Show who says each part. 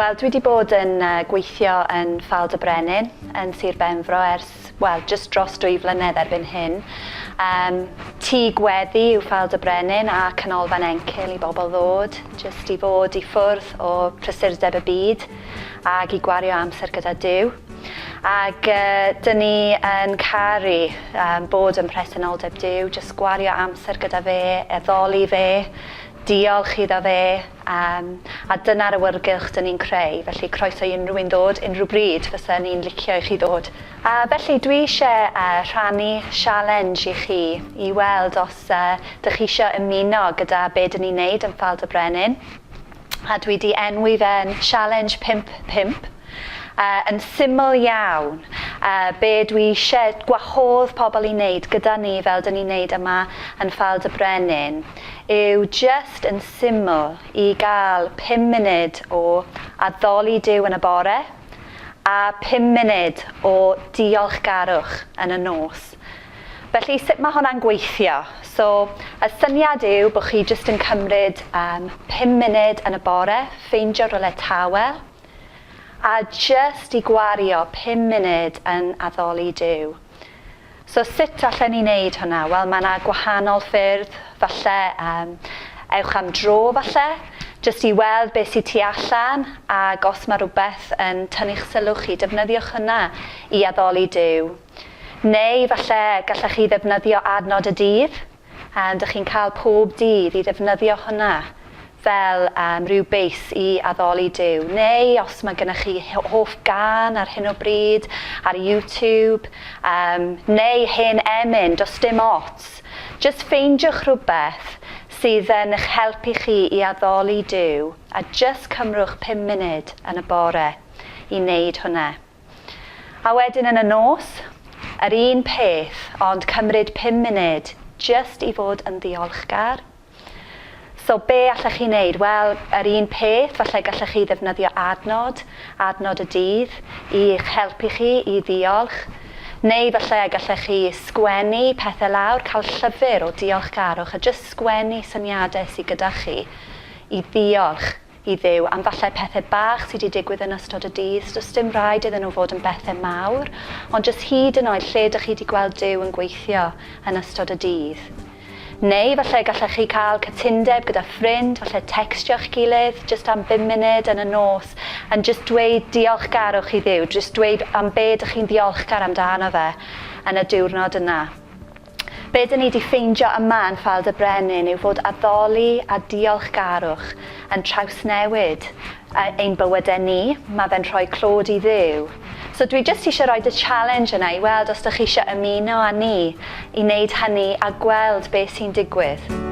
Speaker 1: Wel, dwi wedi bod yn gweithio yn Ffald y Brenin yn Sir Benfro ers, just dros 2 flynedd erbyn hyn. Tŷ gweddi yw Ffald y Brenin a canolfan encil i bobl ddod, jyst i fod i ffwrdd o prysurdeb y byd ac i gwario amser gyda Duw. Ac dyn ni yn caru bod yn presenoldeb Duw, jyst gwario amser gyda fe, addoli fe, diolch iddo fe, a dyna'r awyrgylch dyn ni'n creu, felly croeso i unrhyw un ddod, unrhyw bryd fysa ni'n licio i chi ddod. Felly dwi eisiau rhannu challenge i chi i weld os dych chi eisiau ymuno gyda be dyn ni'n neud yn Ffald y Brenin. A dwi wedi enwi fe'n Challenge 5-5. Yn syml iawn, be dwi eisiau gwahodd pobl i wneud gyda ni fel dyn ni'n neud yma yn Ffald y Brenin yw just yn syml i gael 5 munud o addoli Duw yn y bore a 5 munud o diolchgarwch yn y nos. Felly sut mae hwnna'n gweithio? So, y syniad yw bod chi just yn cymryd 5 munud yn y bore, ffeindio rhywle tawel, a just i gwario 5 munud yn addoli Duw. So sut allan ni wneud hwnna? Wel, mae yna gwahanol ffyrdd, falle ewch am dro falle, just i weld beth sydd tu allan, ac os mae rhywbeth yn tynnu'ch sylw chi, defnyddiwch hwnna i addoli Duw. Neu falle gallech chi ddefnyddio adnod y dydd, dych chi'n cael pob dydd i ddefnyddio hwnna fel rhyw beis i addoli Duw. Neu os mae gennych chi hoff gan ar hyn o bryd, ar YouTube, neu hen emyn, does dim ots. Just ffeindiwch rhywbeth sydd yn eich helpu chi i addoli Duw, a just cymrwch 5 munud yn y bore i wneud hwnna. A wedyn yn y nos, yr un peth, ond cymryd 5 munud just i fod yn ddiolchgar. So be allech chi wneud? Wel, yr un peth, falle gallech chi ddefnyddio adnod y dydd i eich helpu chi i ddiolch. Neu falle gallech chi sgwennu pethau lawr, cael llyfr o diolchgarwch a just sgwennu syniadau sydd gyda chi i ddiolch i Dduw am falle pethau bach sydd wedi digwydd yn ystod y dydd. Does dim rhaid iddyn nhw fod yn bethau mawr, ond just hyd yn oed lle ydych chi wedi gweld Duw yn gweithio yn ystod y dydd. Neu falle gallech chi cael cytundeb gyda ffrind, falle textio'ch gilydd just am 5 munud yn y nos, and just dweud diolchgarwch i Dduw, just dweud am be ydych chi'n diolchgar amdano fe yn y diwrnod yna. Be dyn ni wedi ffeindio yma yn Ffald y Brenin yw fod addoli a diolchgarwch yn trawsnewid ein bywydau ni, mae fe'n rhoi clod i Dduw. So dwi jyst eisiau rhoi y challenge yna i weld os ydych chi eisiau ymuno â ni i wneud hynny a gweld beth sy'n digwydd.